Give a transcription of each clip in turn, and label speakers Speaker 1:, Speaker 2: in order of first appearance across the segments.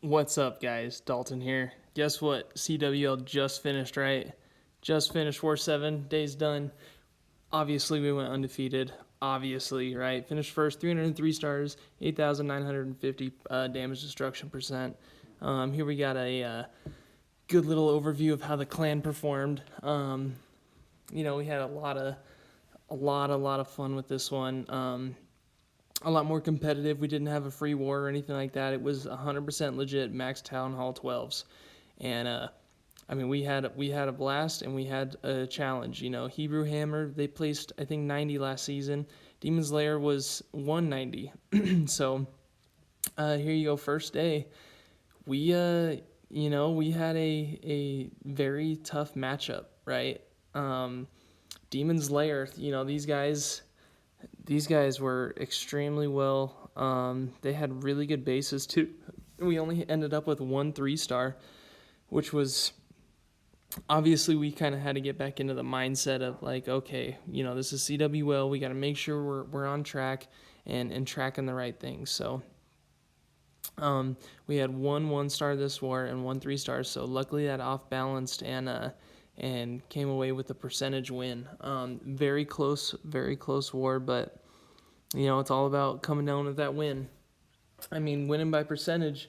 Speaker 1: What's up, guys? Dalton here. Guess what? CWL just finished, right? Just finished 4-7, days done. Obviously, we went undefeated. Obviously, right? Finished first, 303 stars, 8,950 damage destruction percent. Here we got a good little overview of how the clan performed. We had a lot of fun with this one. A lot more competitive. We didn't have a free war or anything like that. It was 100% legit max Town Hall 12s, and we had a blast and we had a challenge. Hebrew Hammer, they placed I think 90 last season. Demon's Lair was 190. So here you go, first day. We had a very tough matchup, right? Demon's Lair, these guys were extremely well. They had really good bases too. We only ended up with 1 3-star, which was obviously we kind of had to get back into the mindset of like, okay, this is CWL. We got to make sure we're on track and tracking the right things. So we had 1 1-star this war and 1 3-star. So luckily that off balanced and came away with a percentage win. Very close war, but it's all about coming down with that win. Winning by percentage.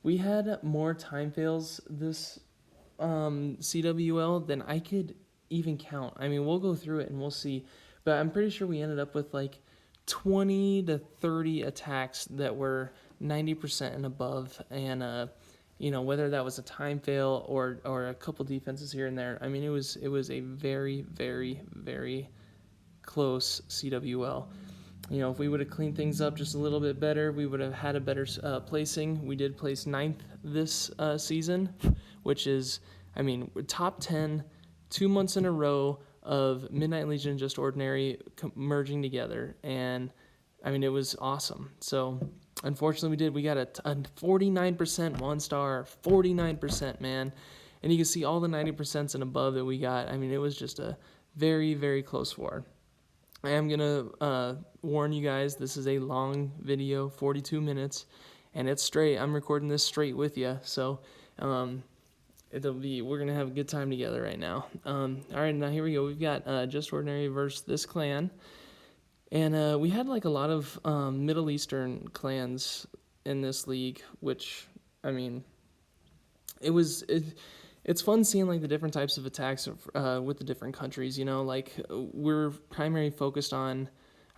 Speaker 1: We had more time fails this CWL than I could even count. We'll go through it and we'll see, but I'm pretty sure we ended up with like 20 to 30 attacks that were 90% and above, and whether that was a time fail or a couple defenses here and there. It was a very, very, very close CWL. If we would have cleaned things up just a little bit better, we would have had a better placing. We did place 9th this season, which is, top 10, 2 months in a row of Midnight Legion Just Ordinary merging together. And, it was awesome. So, unfortunately, we got a 49% 1-star, 49%, man. And you can see all the 90% and above that we got. It was just a very, very close war. I am going to warn you guys, this is a long video, 42 minutes, and it's straight. I'm recording this straight with you, so we're going to have a good time together right now. All right, now here we go. We've got Just Ordinary versus this clan, and we had like a lot of Middle Eastern clans in this league, which, it's fun seeing like the different types of attacks with the different countries. We're primarily focused on,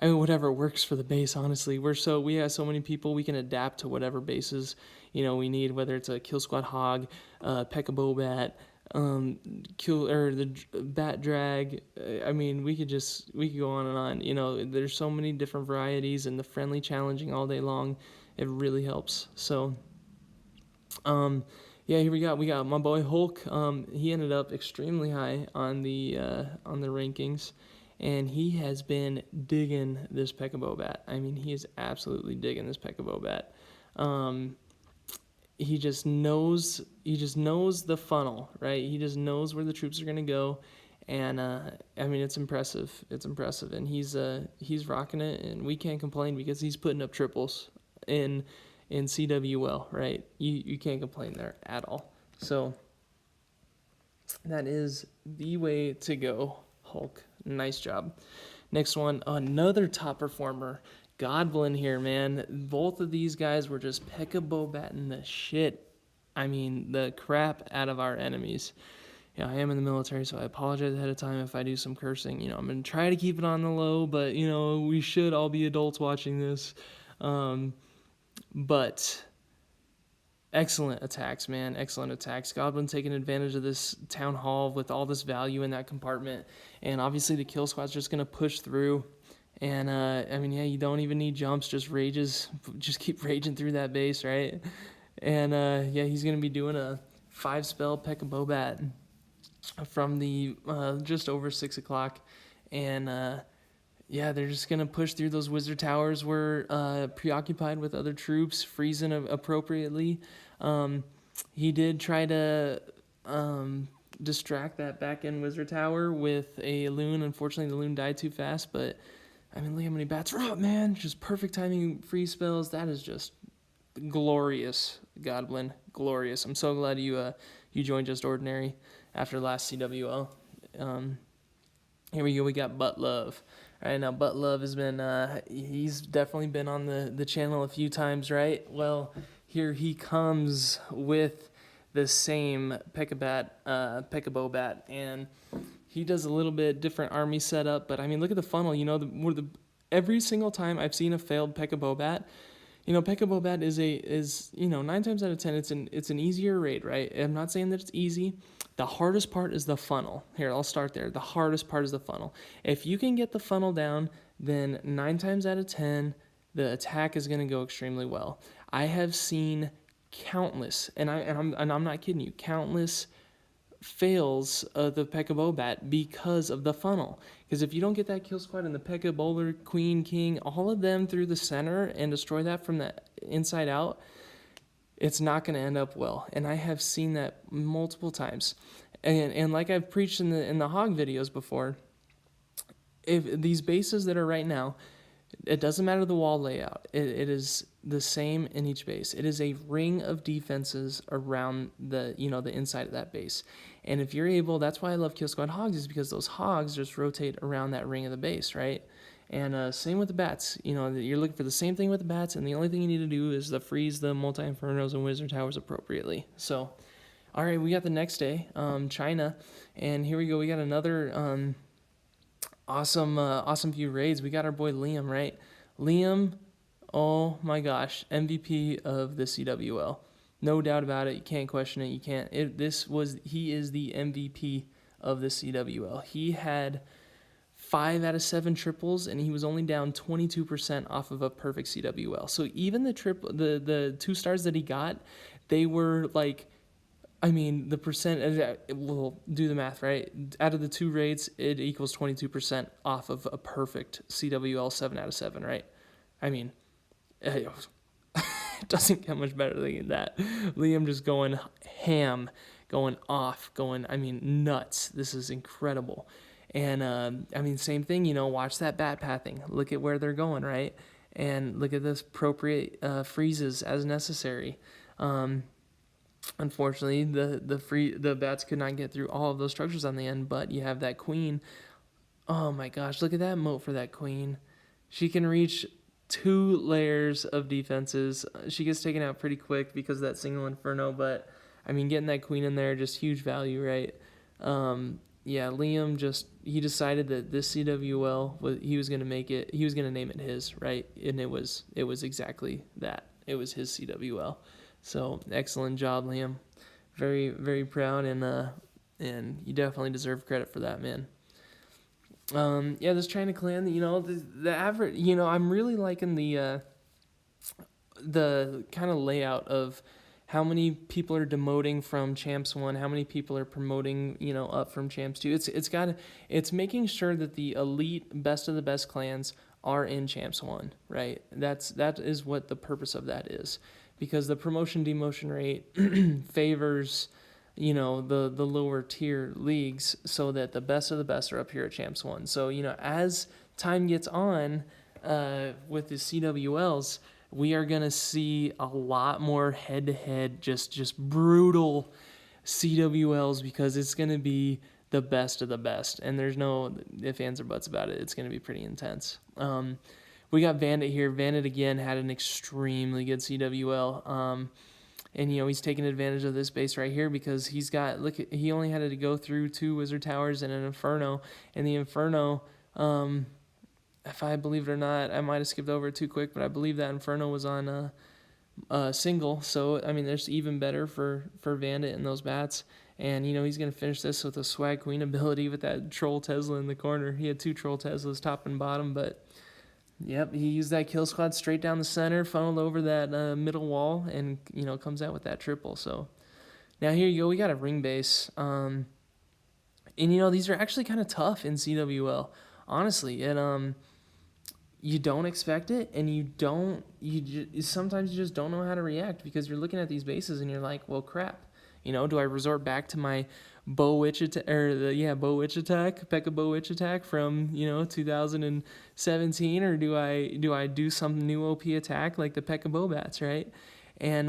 Speaker 1: whatever works for the base. Honestly, we have so many people, we can adapt to whatever bases we need. Whether it's a Kill Squad Hog, Pekka Bat, the Bat Drag. We could go on and on. There's so many different varieties, and the friendly challenging all day long, it really helps. So, yeah, here we got my boy Hulk. He ended up extremely high on the rankings, and he has been digging this Pekka Bat. He is absolutely digging this Pekka Bat. He just knows the funnel, right? He just knows where the troops are gonna go, and it's impressive. It's impressive, and he's rocking it, and we can't complain because he's putting up triples in CWL, right? You can't complain there at all. So that is the way to go, Hulk. Nice job. Next one, another top performer, Godblin here, man. Both of these guys were just Pekka-Bobatting the shit. The crap out of our enemies. Yeah, I am in the military, so I apologize ahead of time if I do some cursing. I'm going to try to keep it on the low, but, we should all be adults watching this. But excellent attacks, man. Excellent attacks. Godwin taking advantage of this town hall with all this value in that compartment. And obviously the kill squad's just going to push through. And, you don't even need jumps. Just keep raging through that base, right? And, he's going to be doing a 5-spell Pekka Bobat from the just over 6 o'clock. And, they're just going to push through those wizard towers. We're preoccupied with other troops, freezing appropriately. He did try to distract that back-end wizard tower with a loon. Unfortunately, the loon died too fast, but, look how many bats are up, man. Just perfect timing free spells. That is just glorious Godwin, glorious. I'm so glad you joined Just Ordinary after last CWL. Here we go. We got Butt Love. All right, now Butt Love has been he's definitely been on the channel a few times, right? Well, here he comes with the same Pekabo bat, and he does a little bit different army setup. But I mean, look at the funnel. You know, every single time I've seen a failed Pekabo bat, you know, Pekabo bat is 9 times out of 10 it's an easier raid, right? I'm not saying that it's easy. The hardest part is the funnel. Here, I'll start there. The hardest part is the funnel. If you can get the funnel down, then 9 times out of 10 the attack is going to go extremely well. I have seen countless, and I'm not kidding you, countless fails of the Pekka bat because of the funnel. Because if you don't get that kill squad and the Pekka bowler, queen, king, all of them through the center and destroy that from the inside out, it's not going to end up well. And I have seen that multiple times. And like I've preached in the hog videos before, if these bases that are right now, it doesn't matter the wall layout. It is the same in each base. It is a ring of defenses around the inside of that base. And if you're able, that's why I love Kill Squad Hogs, is because those hogs just rotate around that ring of the base, right? And same with the bats. You know, you're looking for the same thing with the bats, and the only thing you need to do is freeze the multi-infernos and wizard towers appropriately. So, all right, we got the next day, China, and here we go. We got another awesome few raids. We got our boy Liam, right? Liam, oh my gosh, MVP of the CWL. No doubt about it. You can't question it. You can't. He is the MVP of the CWL. He had 5 out of 7 triples, and he was only down 22% off of a perfect CWL. So even the 2 stars that he got, they were like, I mean, the percent, we'll do the math, right? Out of the 2 raids, it equals 22% off of a perfect CWL 7 out of 7, right? I mean, it doesn't get much better than that. Liam just going ham, going off, nuts. This is incredible. And, same thing, watch that bat pathing. Look at where they're going, right? And look at this appropriate freezes as necessary. Unfortunately, the bats could not get through all of those structures on the end, but you have that queen. Oh my gosh, look at that moat for that queen. She can reach 2 layers of defenses. She gets taken out pretty quick because of that single inferno, but getting that queen in there, just huge value, right? Yeah, Liam he decided that this CWL he was gonna make it. He was gonna name it his, right? And it was exactly that. It was his CWL. So excellent job, Liam. Very, very proud, and you definitely deserve credit for that, man. This China clan, the average, I'm really liking the kind of layout of how many people are demoting from Champs 1, how many people are promoting, up from Champs 2. It's making sure that the elite best of the best clans are in Champs 1, right? That is what the purpose of that is. Because the promotion demotion rate favors, the lower tier leagues, so that the best of the best are up here at Champs 1. So, as time gets on with the CWLs, we are going to see a lot more head-to-head, just brutal CWLs, because it's going to be the best of the best. And there's no ifs, ands, or buts about it. It's going to be pretty intense. We got Bandit here. Bandit, again, had an extremely good CWL. And, he's taking advantage of this base right here because he only had to go through 2 Wizard Towers and an Inferno. And the Inferno, if I believe it or not, I might have skipped over it too quick, but I believe that Inferno was on a single. So, there's even better for Bandit and those bats. And, he's going to finish this with a Swag Queen ability with that Troll Tesla in the corner. He had 2 Troll Teslas, top and bottom, but... Yep, he used that kill squad straight down the center, funneled over that middle wall, and, comes out with that triple. So, now here you go. We got a ring base. And, these are actually kind of tough in CWL, honestly. And, you don't expect it, and sometimes you just don't know how to react because you're looking at these bases and you're like, well, crap. Do I resort back to my Bow Witch attack, Pekka Bow Witch attack from 2017, or do I do some new OP attack like the Pekka Bow Bats, right? And,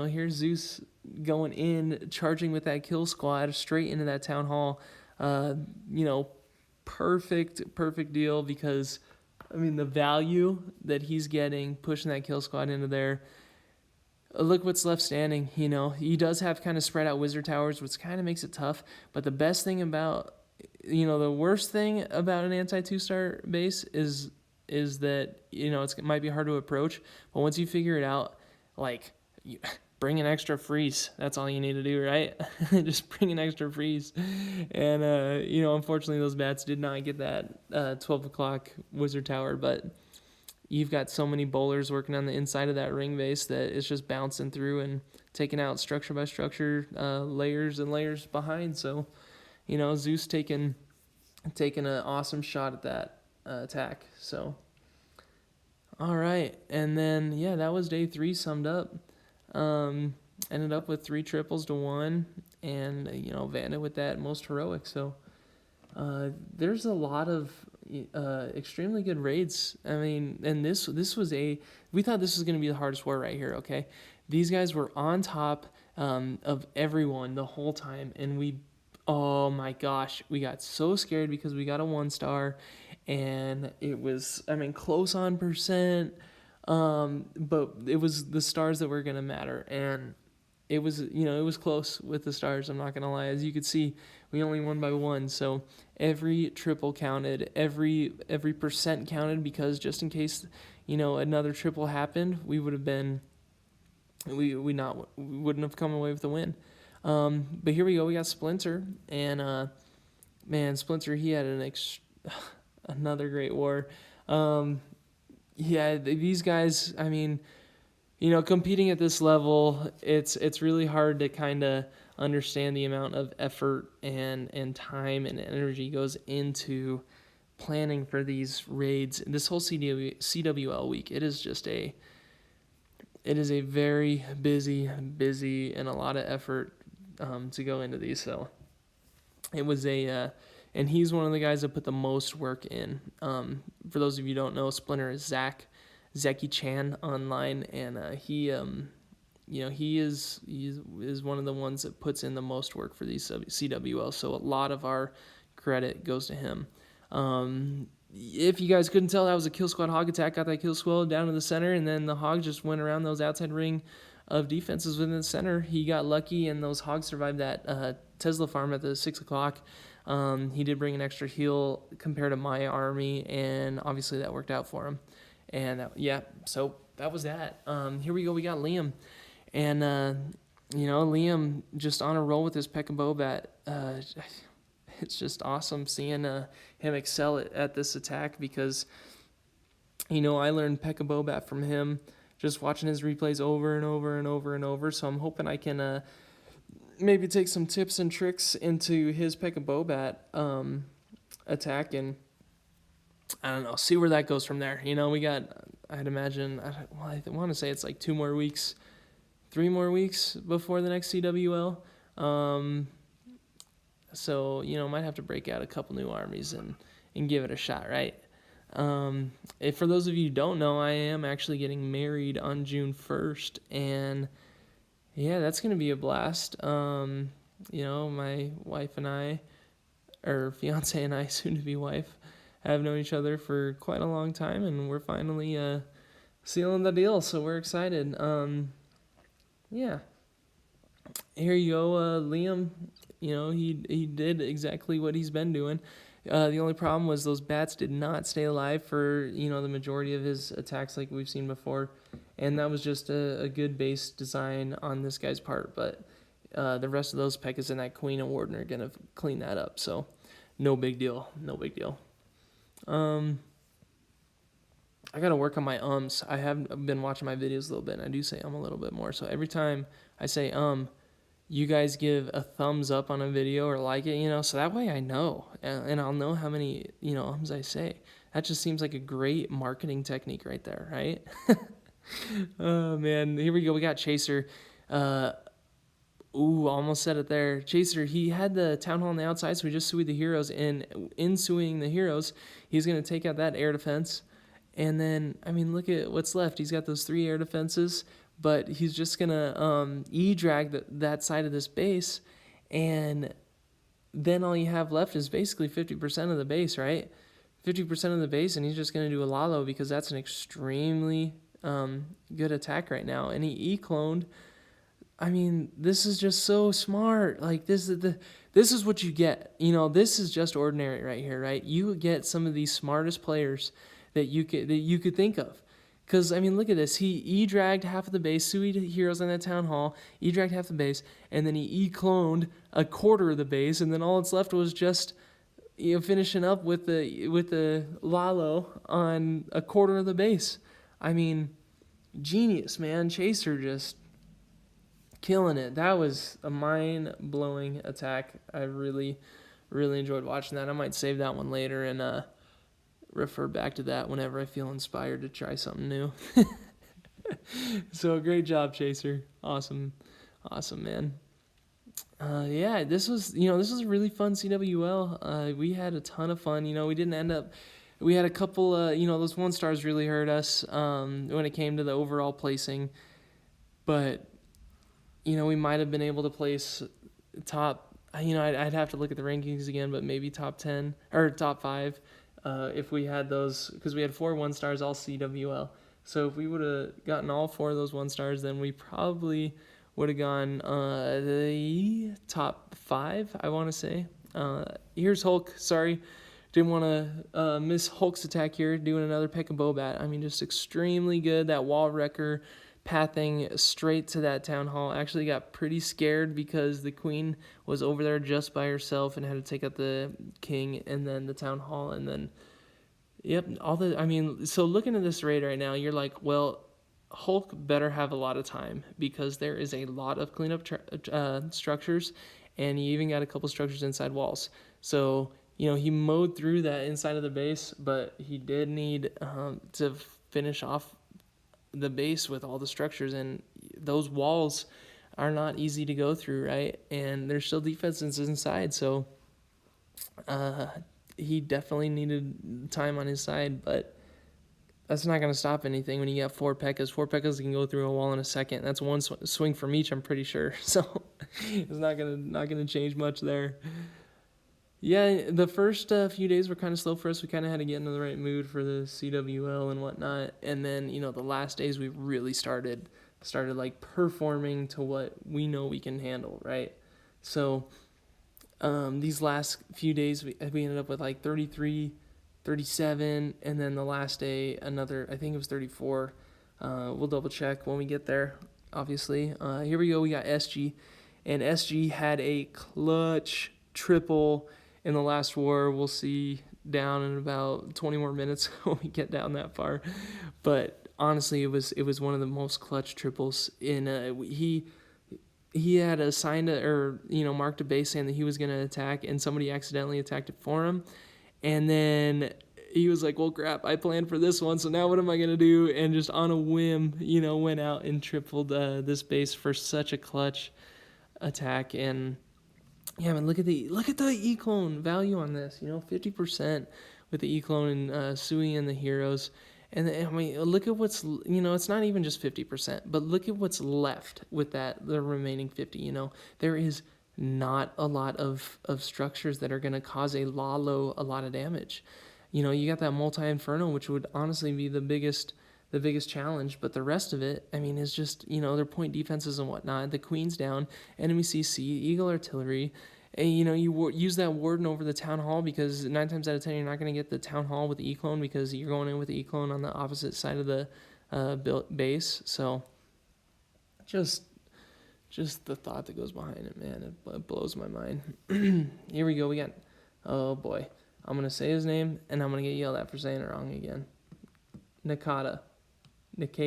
Speaker 1: here's Zeus going in, charging with that kill squad straight into that town hall. Uh, you know, perfect deal because, I mean, the value that he's getting pushing that kill squad into there. Look what's left standing. He does have kind of spread out wizard towers, which kind of makes it tough. But the best thing about, the worst thing about an anti 2-star base is that it might be hard to approach. But once you figure it out, like, bring an extra freeze. That's all you need to do, right? Just bring an extra freeze. And unfortunately, those bats did not get that 12 o'clock wizard tower, but you've got so many bowlers working on the inside of that ring base that it's just bouncing through and taking out structure by structure, layers and layers behind. So, Zeus taking an awesome shot at that attack. So, all right. And then, yeah, that was day 3 summed up. Ended up with 3 triples to 1 and, Vanda with that most heroic. So, there's a lot of extremely good raids. I mean, and this was we thought this was going to be the hardest war right here, okay? These guys were on top of everyone the whole time, and oh my gosh, we got so scared because we got a 1-star, and it was, close on percent, but it was the stars that were going to matter, and it was close with the stars, I'm not going to lie. As you could see, we only won by 1, so every triple counted, every percent counted, because just in case, another triple happened, we wouldn't have come away with the win. But here we go, we got Splinter, and Splinter, he had another great war. These guys, competing at this level, it's really hard to kind of understand the amount of effort and time and energy goes into planning for these raids. This whole CWL week, it is a very busy and a lot of effort to go into these. So it was and he's one of the guys that put the most work in. For those of you who don't know, Splinter is Zeki Chan online, and he is one of the ones that puts in the most work for these CWL. So a lot of our credit goes to him. If you guys couldn't tell, that was a kill squad hog attack. Got that kill squad down to the center, and then the hog just went around those outside ring of defenses within the center. He got lucky, and those hogs survived that Tesla farm at the 6 o'clock. He did bring an extra heal compared to my army, and obviously that worked out for him. And so that was that. Here we go. We got Liam, and Liam just on a roll with his P.E.K.K.A. Bobat. It's just awesome seeing him excel at this attack because, I learned P.E.K.K.A. Bobat from him, just watching his replays over and over and over and over. So I'm hoping I can maybe take some tips and tricks into his P.E.K.K.A. Bobat attack, and I don't know, see where that goes from there. We got, I'd imagine, I want to say it's like 3 more weeks before the next CWL. So, might have to break out a couple new armies and give it a shot, right? If for those of you who don't know, I am actually getting married on June 1st, and yeah, that's going to be a blast. My wife and I, or fiance and I, soon to be wife, have known each other for quite a long time, and we're finally sealing the deal, so we're excited. Yeah. Here you go, Liam. He did exactly what he's been doing. The only problem was those bats did not stay alive for, the majority of his attacks like we've seen before, and that was just a good base design on this guy's part, but the rest of those P.E.K.K.A.s and that Queen and Warden are going to clean that up, so no big deal. I got to work on my ums. I have been watching my videos a little bit, and I do say a little bit more. So every time I say you guys give a thumbs up on a video or like it, so that way I know, and I'll know how many, ums I say. That just seems like a great marketing technique right there, right? Oh, man. Here we go. We got Chaser. Almost said it there. Chaser, he had the town hall on the outside, so we just sued the heroes. And in suing the heroes, he's going to take out that air defense. And then, look at what's left. He's got those 3 air defenses, but he's just gonna E-drag that side of this base, and then all you have left is basically 50% of the base, right? 50% of the base, and he's just going to do a Lalo because that's an extremely good attack right now. And he E-cloned. I mean, this is just so smart. Like, this is what you get. This is just ordinary right here, right? You get some of the smartest players that you could think of. Because, I mean, look at this. He E-dragged half of the base, Sui heroes on that town hall, E-dragged half the base, and then he E-cloned a quarter of the base, and then all that's left was just finishing up with the Lalo on a quarter of the base. I mean, genius, man. Chaser just killing it. That was a mind-blowing attack. I really, really enjoyed watching that. I might save that one later and refer back to that whenever I feel inspired to try something new. So great job, Chaser. Awesome, man. Yeah, this was a really fun CWL. We had a ton of fun. We didn't end up. We had a couple. Those 1-stars really hurt us when it came to the overall placing, but we might have been able to place top. I'd have to look at the rankings again, but maybe top 10 or top 5. If we had those, because we had 4 1-stars all CWL. So if we would have gotten all 4 of those 1-stars, then we probably would have gone the top 5, I want to say. Here's Hulk. Sorry, didn't want to miss Hulk's attack here, doing another Pekka Bobat. I mean, just extremely good. That wall wrecker pathing straight to that town hall. Actually got pretty scared because the queen was over there just by herself and had to take out the king and then the town hall and then so looking at this raid right now, you're like, well, Hulk better have a lot of time because there is a lot of cleanup structures, and he even got a couple structures inside walls. So he mowed through that inside of the base, but he did need to finish off the base with all the structures, and those walls are not easy to go through, right? And there's still defenses inside, so he definitely needed time on his side, but that's not going to stop anything when you got 4 Pekkas. 4 Pekkas can go through a wall in a second. That's one swing from each, I'm pretty sure. So it's not gonna change much there. Yeah, the first few days were kind of slow for us. We kind of had to get into the right mood for the CWL and whatnot. And then, the last days we really started like performing to what we know we can handle, right? So these last few days we ended up with like 33, 37, and then the last day another, I think it was 34. We'll double check when we get there, obviously. Here we go. We got SG, and SG had a clutch triple in the last war. We'll see down in about 20 more minutes when we get down that far. But honestly, it was one of the most clutch triples. He had assigned marked a base saying that he was going to attack, and somebody accidentally attacked it for him. And then he was like, well, crap, I planned for this one, so now what am I going to do? And just on a whim, went out and tripled this base for such a clutch attack. And yeah, man, look at the E-clone value on this. 50% with the E-clone and Sui and the heroes. And I mean, look at what's, it's not even just 50%, but look at what's left with the remaining 50. There is not a lot of structures that are going to cause a Lalo a lot of damage. You got that multi-inferno, which would honestly be the biggest challenge, but the rest of it, I mean, is just, their point defenses and whatnot. The queen's down, enemy CC, Eagle artillery, and you use that warden over the town hall, because 9 times out of 10 you're not going to get the town hall with the E-clone, because you're going in with the E-clone on the opposite side of the base. So just the thought that goes behind it, man, it blows my mind. Here we go. We got, oh boy, I'm going to say his name, and I'm going to get yelled at for saying it wrong again. Nakata. It's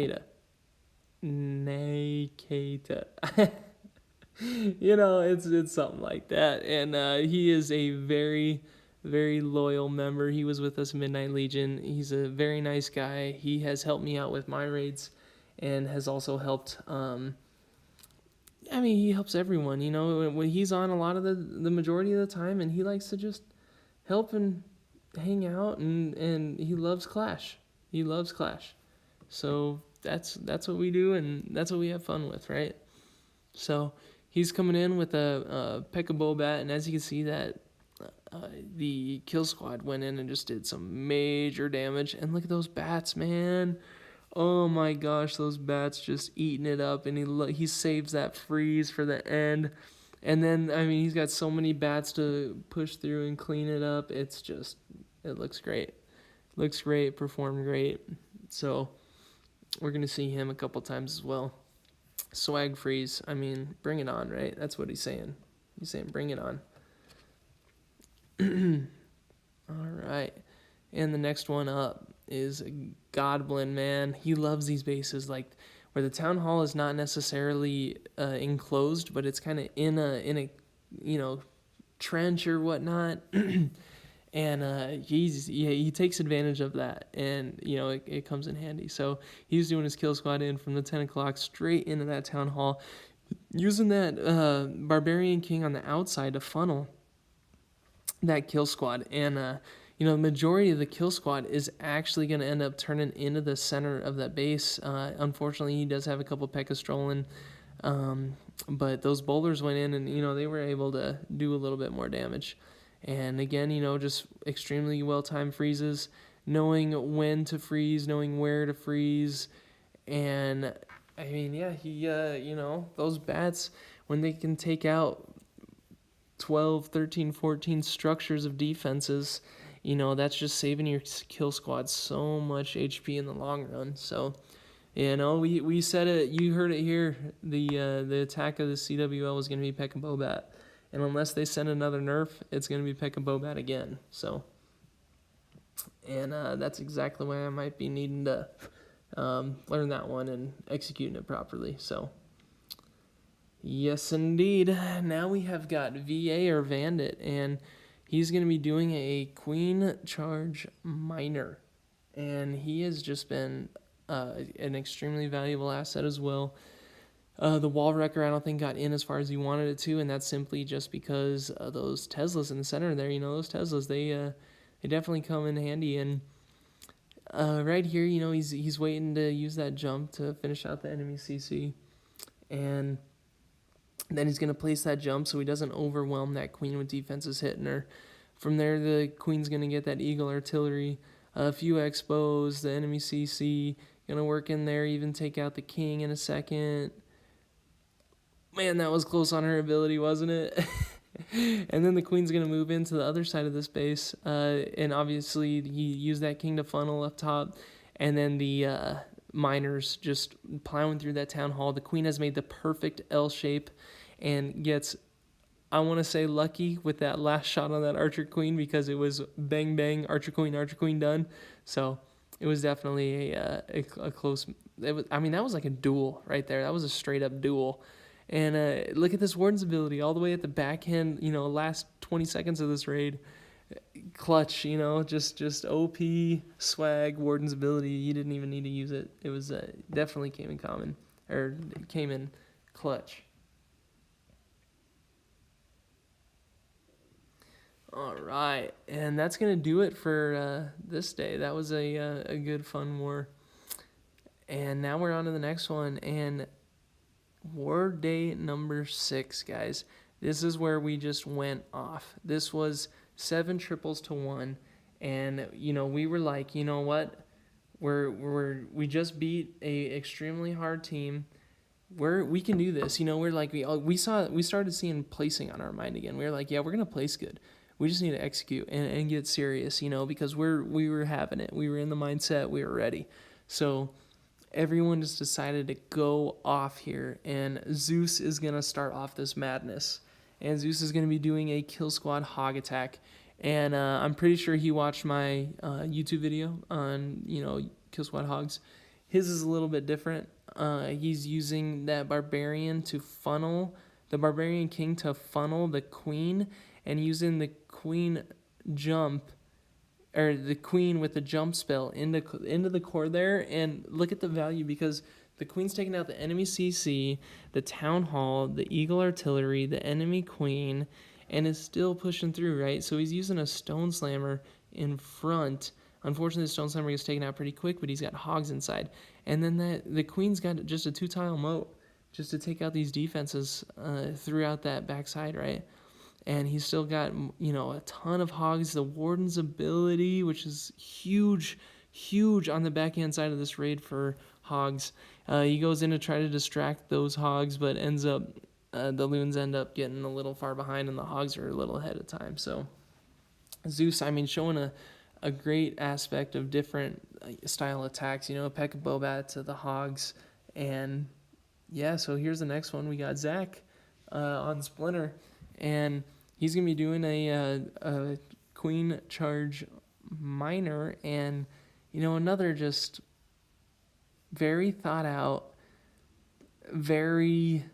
Speaker 1: something like that. And he is a very, very loyal member. He was with us in Midnight Legion. He's a very nice guy. He has helped me out with my raids and has also helped, he helps everyone, when he's on a lot of the majority of the time, and he likes to just help and hang out, and he loves Clash. So that's what we do, and that's what we have fun with, right? So he's coming in with a Pekka Bobat, and as you can see that the kill squad went in and just did some major damage. And look at those bats, man. Oh my gosh, those bats just eating it up, and he saves that freeze for the end. And then, I mean, he's got so many bats to push through and clean it up. It's just, it looks great. Looks great, performed great. So we're going to see him a couple times as well. Swag freeze, I mean, bring it on, right? That's what he's saying. He's saying, bring it on. All right. And the next one up is Godblin, man. He loves these bases, like where the town hall is not necessarily enclosed, but it's kind of in a trench or whatnot. And he takes advantage of that, and it comes in handy. So he's doing his kill squad in from the 10 o'clock straight into that town hall, using that barbarian king on the outside to funnel that kill squad. And the majority of the kill squad is actually going to end up turning into the center of that base. Unfortunately, he does have a couple Pekka Strollen, but those boulders went in, and they were able to do a little bit more damage. And again, just extremely well-timed freezes, knowing when to freeze, knowing where to freeze. And I mean, those bats, when they can take out 12, 13, 14 structures of defenses, that's just saving your kill squad so much HP in the long run. So, we said it, you heard it here, the attack of the CWL was going to be Pekka Bobat. And unless they send another nerf, it's going to be Pekka Bobat again. So, and that's exactly why I might be needing to learn that one and executing it properly. So, yes, indeed. Now we have got VA or Vandit, and he's going to be doing a Queen Charge Miner. And he has just been an extremely valuable asset as well. The wall wrecker, I don't think, got in as far as he wanted it to, and that's simply just because those Teslas in the center there, those Teslas, they definitely come in handy. And right here, he's waiting to use that jump to finish out the enemy CC. And then he's going to place that jump so he doesn't overwhelm that queen with defenses hitting her. From there, the queen's going to get that Eagle Artillery, a few expos, the enemy CC, going to work in there, even take out the king in a second. Man, that was close on her ability, wasn't it? And then the queen's going to move into the other side of this base. And obviously, he used that king to funnel up top. And then the miners just plowing through that town hall. The queen has made the perfect L shape and gets, I want to say, lucky with that last shot on that archer queen, because it was bang, bang, archer queen done. So it was definitely a close. That was like a duel right there. That was a straight up duel. And look at this Warden's ability all the way at the back end, last 20 seconds of this raid. Clutch, just OP swag Warden's ability. You didn't even need to use it. It was definitely came in clutch. All right, and that's going to do it for this day. That was a good, fun war. And now we're on to the next one, and war day number 6, guys. This is where we just went off. This was 7 triples to 1, and we were like, you know what? We just beat a extremely hard team. We can do this. We're like we started seeing placing on our mind again. We were like, yeah, we're gonna place good. We just need to execute and get serious, because we were having it. We were in the mindset. We were ready. So everyone just decided to go off here, and Zeus is going to start off this madness. And Zeus is going to be doing a kill squad hog attack. And I'm pretty sure he watched my YouTube video on, kill squad hogs. His is a little bit different. He's using that barbarian king to funnel the queen, and using the queen the queen with the jump spell into the core there. And look at the value, because the queen's taking out the enemy CC, the town hall, the Eagle Artillery, the enemy queen, and is still pushing through, right? So he's using a stone slammer in front Unfortunately, the Stone Slammer gets taken out pretty quick, but he's got hogs inside. And then the Queen's got just a 2-tile moat just to take out these defenses throughout that backside, right? And he's still got, a ton of hogs. The Warden's ability, which is huge on the backhand side of this raid for hogs. He goes in to try to distract those hogs, but ends up, the loons end up getting a little far behind, and the hogs are a little ahead of time. So Zeus, showing a great aspect of different style attacks, Pekka Bobat to the hogs. And yeah, so here's the next one. We got Zach on Splinter, and he's going to be doing a Queen Charge Miner, and, another just very thought out, very...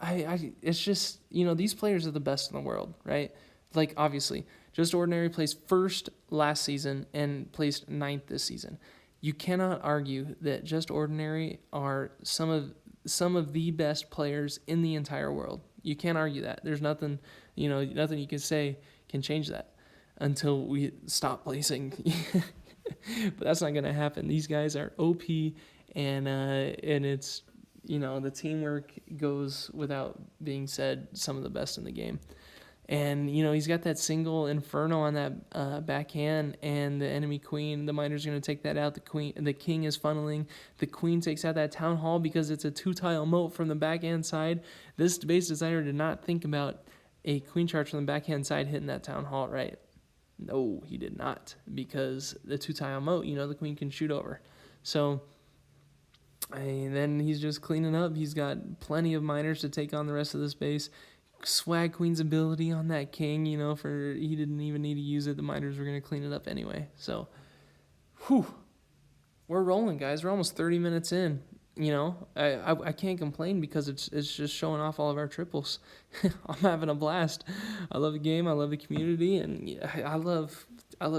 Speaker 1: it's just, these players are the best in the world, right? Like, obviously, Just Ordinary placed first last season and placed 9th this season. You cannot argue that Just Ordinary are some of the best players in the entire world. You can't argue that. There's nothing you can say can change that until we stop placing. But that's not going to happen. These guys are OP, and it's, the teamwork goes without being said, some of the best in the game. And, he's got that single Inferno on that backhand, and the enemy Queen, the Miner's going to take that out. The King is funneling. The Queen takes out that Town Hall because it's a 2-tile moat from the backhand side. This base designer did not think about a Queen charge from the backhand side hitting that Town Hall, right? No, he did not, because the 2-tile moat, the Queen can shoot over. So... and then he's just cleaning up. He's got plenty of miners to take on the rest of this base. Swag Queen's ability on that King, he didn't even need to use it. The miners were going to clean it up anyway. So, we're rolling, guys. We're almost 30 minutes in. I can't complain because it's just showing off all of our triples. I'm having a blast. I love the game. I love the community, and I love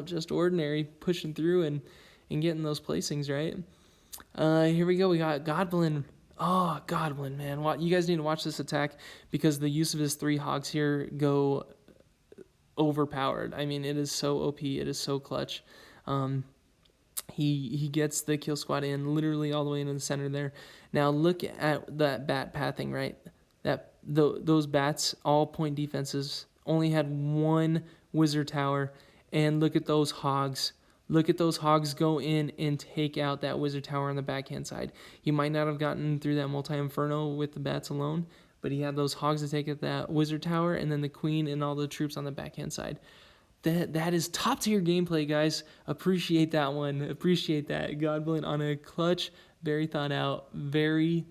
Speaker 1: Just Ordinary pushing through and getting those placings, right? Here we go. We got Godblin. Oh, Godblin, man. You guys need to watch this attack because the use of his 3 hogs here go overpowered. It is so OP. It is so clutch. He gets the kill squad in literally all the way into the center there. Now look at that bat pathing, right? Those bats, all point defenses, only had 1 wizard tower, and look at those hogs. Look at those hogs go in and take out that wizard tower on the backhand side. He might not have gotten through that multi-inferno with the bats alone, but he had those hogs to take out that wizard tower, and then the Queen and all the troops on the backhand side. That is top tier gameplay, guys. Appreciate that one. Appreciate that. Godblin on a clutch, very thought out, very,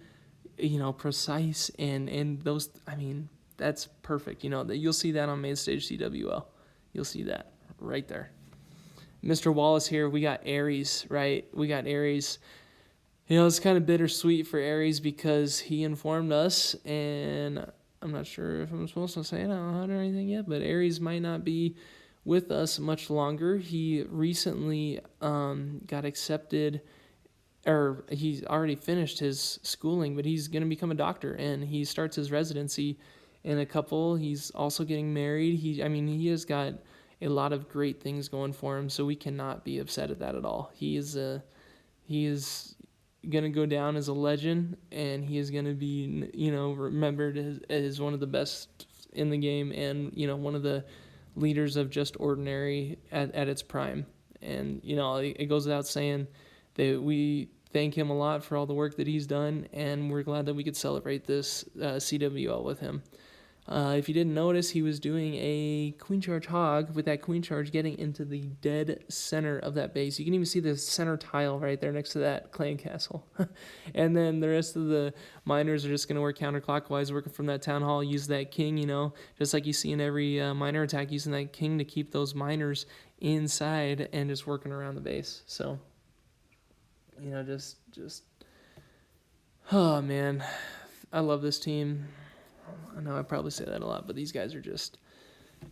Speaker 1: precise, and those. That's perfect. You'll see that on May CWL. You'll see that right there. Mr. Wallace here, we got Ares, right? We got Ares. It's kind of bittersweet for Ares because he informed us, and I'm not sure if I'm supposed to say it out loud or anything yet, but Ares might not be with us much longer. He recently got accepted, or he's already finished his schooling, but he's going to become a doctor, and he starts his residency in a couple. He's also getting married. He has got a lot of great things going for him, so we cannot be upset at that at all. He is going to go down as a legend, and he is going to be, remembered as one of the best in the game, and, one of the leaders of Just Ordinary at its prime. And, it goes without saying that we thank him a lot for all the work that he's done, and we're glad that we could celebrate this CWL with him. If you didn't notice, he was doing a Queen Charge Hog with that Queen Charge getting into the dead center of that base. You can even see the center tile right there next to that clan castle. And then the rest of the miners are just going to work counterclockwise, working from that town hall, use that King, just like you see in every miner attack, using that King to keep those miners inside and just working around the base. So, oh, man, I love this team. I know I probably say that a lot, but these guys are just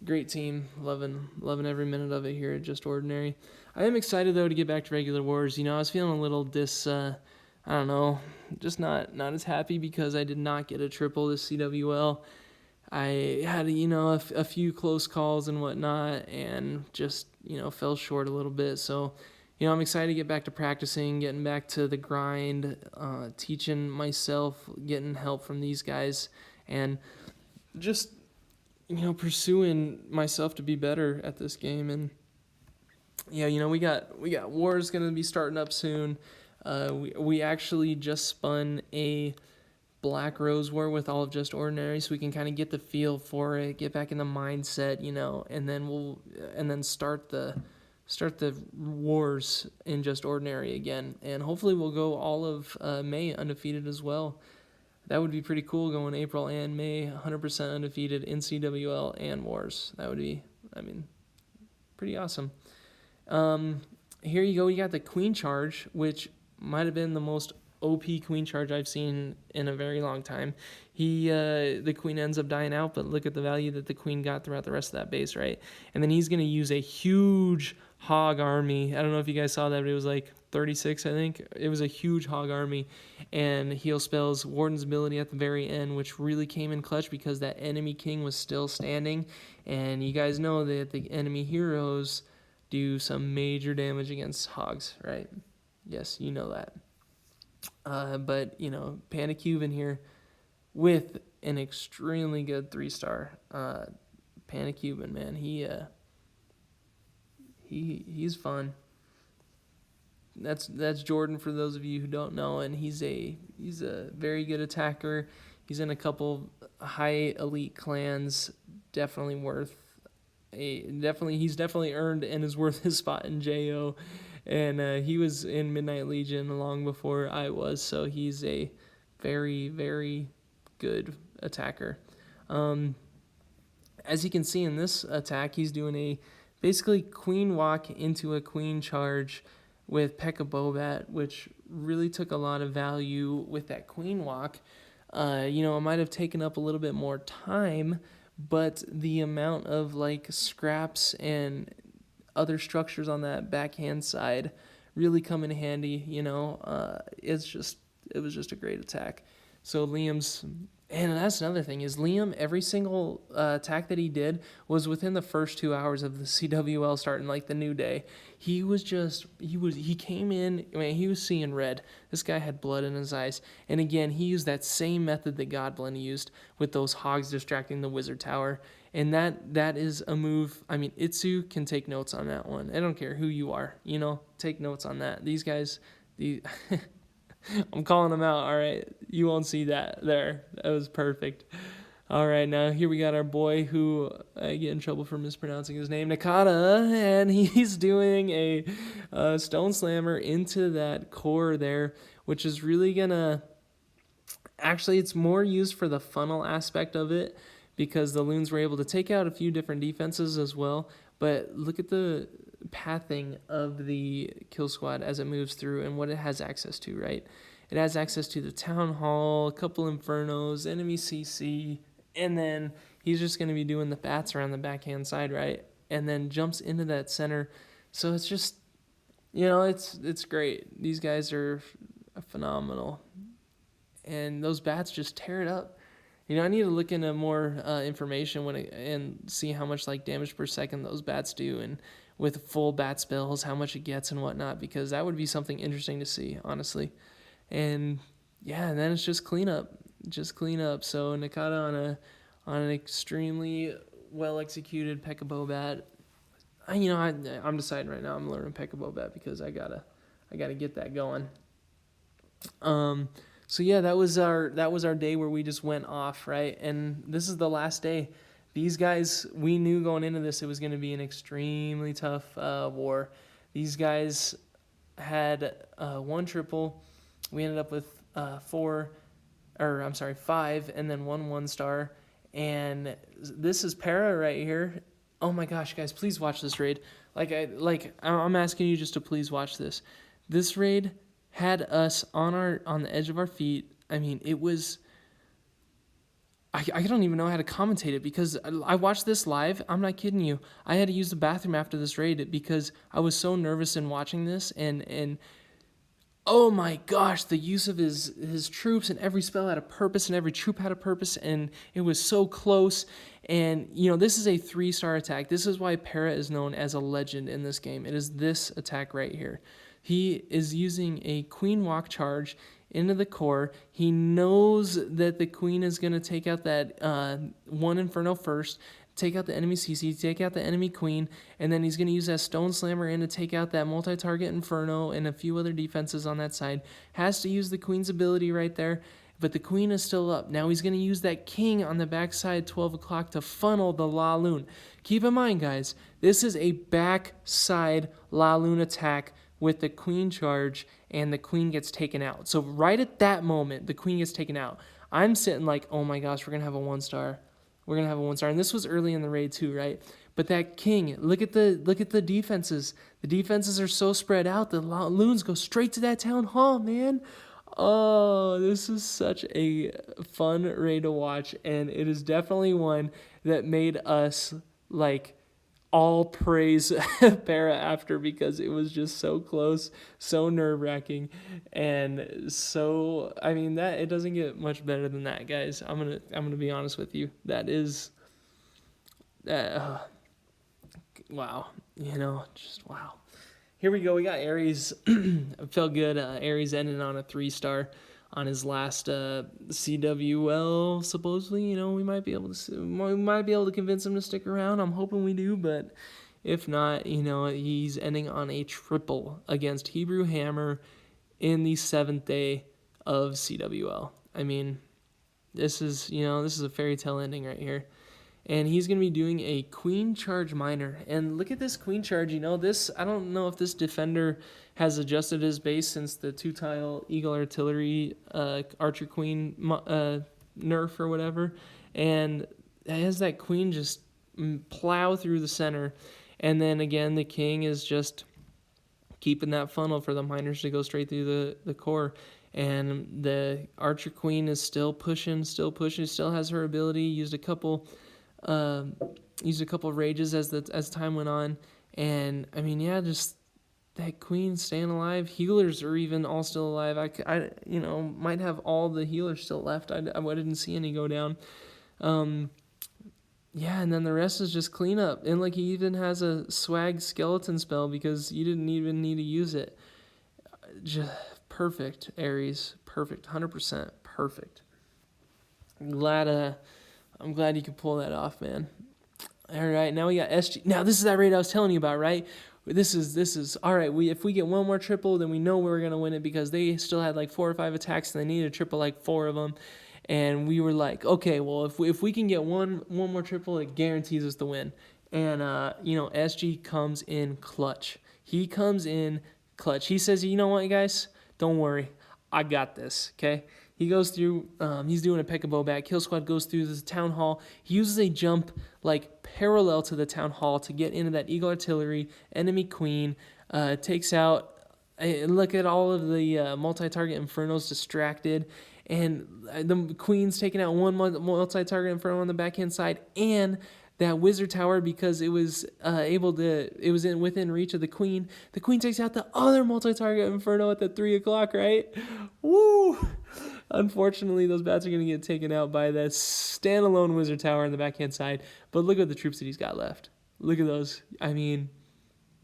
Speaker 1: great team. Loving every minute of it here at Just Ordinary. I am excited though to get back to regular wars. I was feeling a little just not as happy because I did not get a triple this CWL. I had, you know, a few close calls and whatnot, and just, you know, fell short a little bit. So, you know, I'm excited to get back to practicing, getting back to the grind, teaching myself, getting help from these guys, and just, you know, pursuing myself to be better at this game. And yeah, you know, we got wars gonna be starting up soon. We actually just spun a Black Rose War with all of Just Ordinary, so we can kind of get the feel for it, get back in the mindset, you know, and then start the wars in Just Ordinary again, and hopefully we'll go all of May undefeated as well. That would be pretty cool, going April and May 100% undefeated in CWL and wars. That would be, I mean, pretty awesome. Here you go. You got the Queen Charge, which might have been the most OP Queen Charge I've seen in a very long time. The Queen ends up dying out, but look at the value that the Queen got throughout the rest of that base, right? And then he's going to use a huge hog army. I don't know if you guys saw that, but it was like 36, I think. It was a huge hog army. And heal spells Warden's ability at the very end, which really came in clutch because that enemy king was still standing. And you guys know that the enemy heroes do some major damage against hogs, right? Yes, you know that. But, you know, Panda Cuban here with an extremely good 3-star. Panda Cuban, man, he's fun. That's Jordan for those of you who don't know, and he's a very good attacker. He's in a couple high elite clans. Definitely worth he's definitely earned and is worth his spot in JO. And he was in Midnight Legion long before I was, so he's a very, very good attacker. As you can see in this attack, he's doing a basically queen walk into a queen charge with P.E.K.K.A. Bobat, which really took a lot of value with that queen walk. You know, it might have taken up a little bit more time, but the amount of like scraps and other structures on that backhand side really come in handy, you know. It was just a great attack. So Liam's, and that's another thing, is Liam, every single attack that he did was within the first 2 hours of the CWL starting, like the new day. He came in, I mean, he was seeing red. This guy had blood in his eyes. And again, he used that same method that Godblend used with those hogs distracting the wizard tower. And that is a move. I mean, Itsu can take notes on that one. I don't care who you are, you know, take notes on that. These guys, I'm calling them out, all right? You won't see that there. That was perfect. All right, now here we got our boy who I get in trouble for mispronouncing his name, Nakata, and he's doing a Stone Slammer into that core there, which is really gonna... Actually, it's more used for the funnel aspect of it, because the loons were able to take out a few different defenses as well. But look at the pathing of the kill squad as it moves through and what it has access to, right? It has access to the town hall, a couple infernos, enemy CC, and then he's just going to be doing the bats around the backhand side, right? And then jumps into that center. So it's just, you know, it's great. These guys are phenomenal. And those bats just tear it up. You know, I need to look into more information and see how much like damage per second those bats do, and with full bat spells, how much it gets and whatnot, because that would be something interesting to see, honestly. And yeah, and then it's just cleanup. So Nakata on an extremely well executed P.E.K.K.A. Bobat. I'm deciding right now I'm learning P.E.K.K.A. Bobat because I gotta get that going. So yeah, that was our day where we just went off, right? And this is the last day. These guys, we knew going into this it was going to be an extremely tough war. These guys had one triple. We ended up with 5, and then 1-1-star. And this is Para right here. Oh my gosh, guys, please watch this raid. I'm asking you just to please watch this. This raid had us on the edge of our feet. I mean, it was... I don't even know how to commentate it, because I watched this live. I'm not kidding you. I had to use the bathroom after this raid because I was so nervous in watching this, and Oh my gosh, the use of his troops, and every spell had a purpose and every troop had a purpose, and it was so close. And this is a 3-star attack. This is why Para is known as a legend in this game. It is this attack right here. He is using a queen walk charge into the core. He knows that the queen is going to take out that one inferno first, take out the enemy CC, take out the enemy queen, and then he's going to use that stone slammer in to take out that multi-target inferno and a few other defenses on that side. Has to use the queen's ability right there, but the queen is still up. Now he's going to use that king on the backside 12 o'clock to funnel the La Lune. Keep in mind, guys, this is a backside La Lune attack with the queen charge, and the queen gets taken out. So right at that moment, the queen gets taken out. I'm sitting like, oh my gosh, we're going to have a 1-star. We're going to have a 1-star. And this was early in the raid too, right? But that king, look at the defenses. The defenses are so spread out. The loons go straight to that town hall, man. Oh, this is such a fun raid to watch. And it is definitely one that made us like all praise Para after, because it was just so close, so nerve-wracking, and so, I mean, that it doesn't get much better than that, guys. I'm gonna be honest with you. That is wow. Just wow. Here we go. We got Ares. It felt good. Ares ended on a 3-star on his last CWL. Supposedly, we might be able to convince him to stick around. I'm hoping we do, but if not, he's ending on a triple against Hebrew Hammer in the 7th day of CWL. I mean, this is a fairy tale ending right here. And he's going to be doing a queen charge miner. And look at this queen charge. This, I don't know if this defender has adjusted his base since the 2-tile Eagle Artillery Archer Queen nerf or whatever. And it has that queen just plow through the center. And then again, the king is just keeping that funnel for the miners to go straight through the core. And the Archer Queen is still pushing, still has her ability, used a couple rages as time went on, and I mean, yeah, just that queen staying alive. Healers are even all still alive. I might have all the healers still left. I didn't see any go down. Yeah, and then the rest is just cleanup. And like, he even has a swag skeleton spell because you didn't even need to use it. Just perfect, Ares. Perfect, 100% perfect. I'm glad you could pull that off, man. All right, now we got SG. Now this is that raid I was telling you about, right? This is all right. If we get one more triple, then we know we're gonna win it, because they still had like 4 or 5 attacks and they needed to triple like 4 of them, and we were like, okay, well, if we can get one more triple, it guarantees us the win. And SG comes in clutch. He comes in clutch. He says, you know what, guys, don't worry, I got this. Okay. He goes through, he's doing a Pekka back. Kill Squad goes through the town hall. He uses a jump like parallel to the town hall to get into that Eagle Artillery, enemy queen, takes out, look at all of the multi-target infernos distracted, and the queen's taking out one multi-target inferno on the backhand side, and that wizard tower, because it was within reach of the queen. The queen takes out the other multi-target inferno at the 3 o'clock, right? Woo! Unfortunately, those bats are going to get taken out by that standalone wizard tower on the backhand side. But look at the troops that he's got left. Look at those. I mean,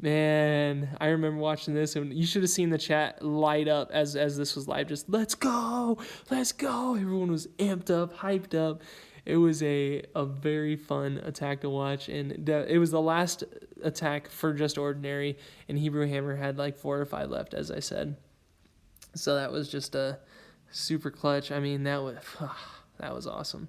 Speaker 1: man, I remember watching this, and you should have seen the chat light up as this was live. Just, let's go! Let's go! Everyone was amped up, hyped up. It was a very fun attack to watch, and it was the last attack for Just Ordinary, and Hebrew Hammer had like 4 or 5 left, as I said. So that was just a super clutch. I mean, that was awesome.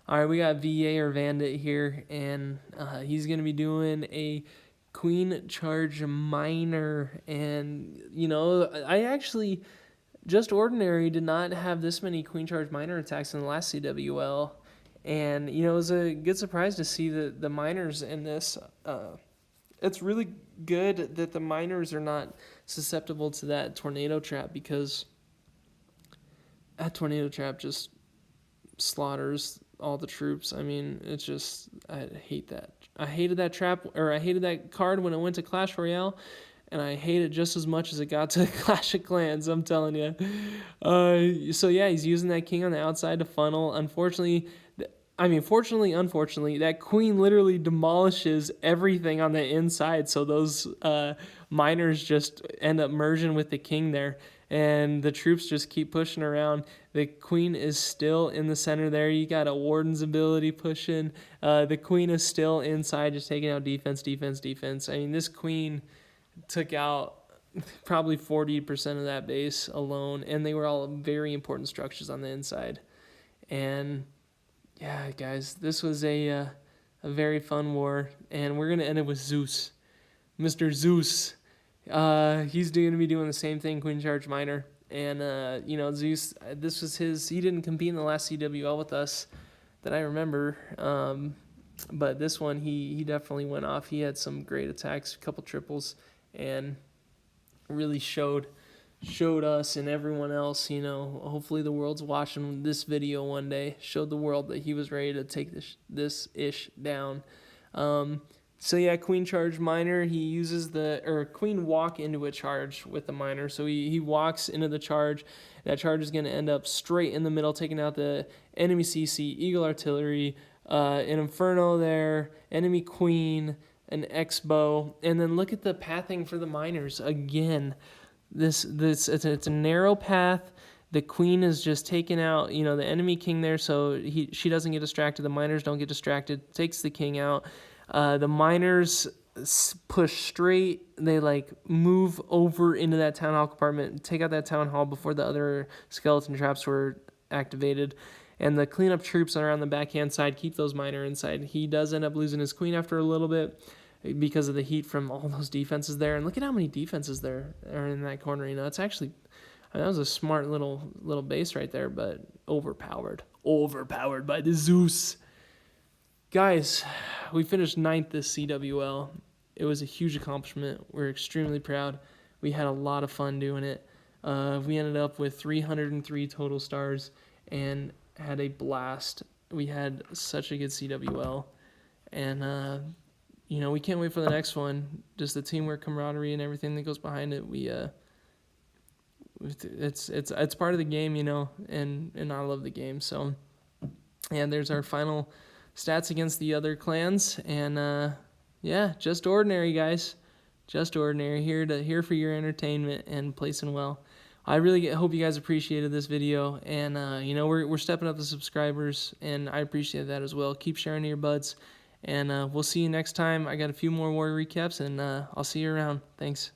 Speaker 1: All right, we got VA or Vandit here, and he's going to be doing a queen charge miner, and I actually, Just Ordinary did not have this many queen charge miner attacks in the last CWL. And, it was a good surprise to see the miners in this. It's really good that the miners are not susceptible to that tornado trap, because that tornado trap just slaughters all the troops. I mean, it's just, I hate that. I hated that trap, or I hated that card when it went to Clash Royale. and I hate it just as much as it got to Clash of Clans, I'm telling you. So yeah, he's using that king on the outside to funnel. Unfortunately, fortunately, unfortunately, that queen literally demolishes everything on the inside. So those miners just end up merging with the king there, and the troops just keep pushing around. The queen is still in the center there. You got a warden's ability pushing. The queen is still inside, just taking out defense, defense, defense. I mean, this queen took out probably 40% of that base alone, and they were all very important structures on the inside. And yeah, guys, this was a very fun war, and we're gonna end it with Zeus, Mr. Zeus. He's going to be doing the same thing, Queen Charge Miner, and Zeus. This was his. He didn't compete in the last CWL with us that I remember, but this one he definitely went off. He had some great attacks, a couple triples, and really showed us and everyone else, hopefully the world's watching this video one day, showed the world that he was ready to take this ish down. So yeah, Queen Charge Miner, he uses Queen walk into a charge with the miner. So he walks into the charge. That charge is going to end up straight in the middle, taking out the enemy CC, Eagle Artillery, an Inferno there, enemy Queen, an X-Bow, and then look at the pathing for the miners again. It's a narrow path. The queen is just taking out, the enemy king there, so she doesn't get distracted. The miners don't get distracted. Takes the king out. The miners push straight. They move over into that town hall compartment, take out that town hall before the other skeleton traps were activated. And the cleanup troops that are on the backhand side keep those miner inside. He does end up losing his queen after a little bit, because of the heat from all those defenses there. And look at how many defenses there are in that corner. It's actually, that was a smart little base right there, but overpowered by the Zeus. Guys, we finished 9th this CWL. It was a huge accomplishment. We're extremely proud. We had a lot of fun doing it. We ended up with 303 total stars and had a blast. We had such a good CWL, and we can't wait for the next one. Just the teamwork, camaraderie, and everything that goes behind it. It's part of the game, and I love the game. So, and there's our final stats against the other clans, and just ordinary, guys, just ordinary. Here for your entertainment and placing well. I really hope you guys appreciated this video, and we're stepping up the subscribers, and I appreciate that as well. Keep sharing to your buds. And we'll see you next time. I got a few more war recaps, and I'll see you around. Thanks.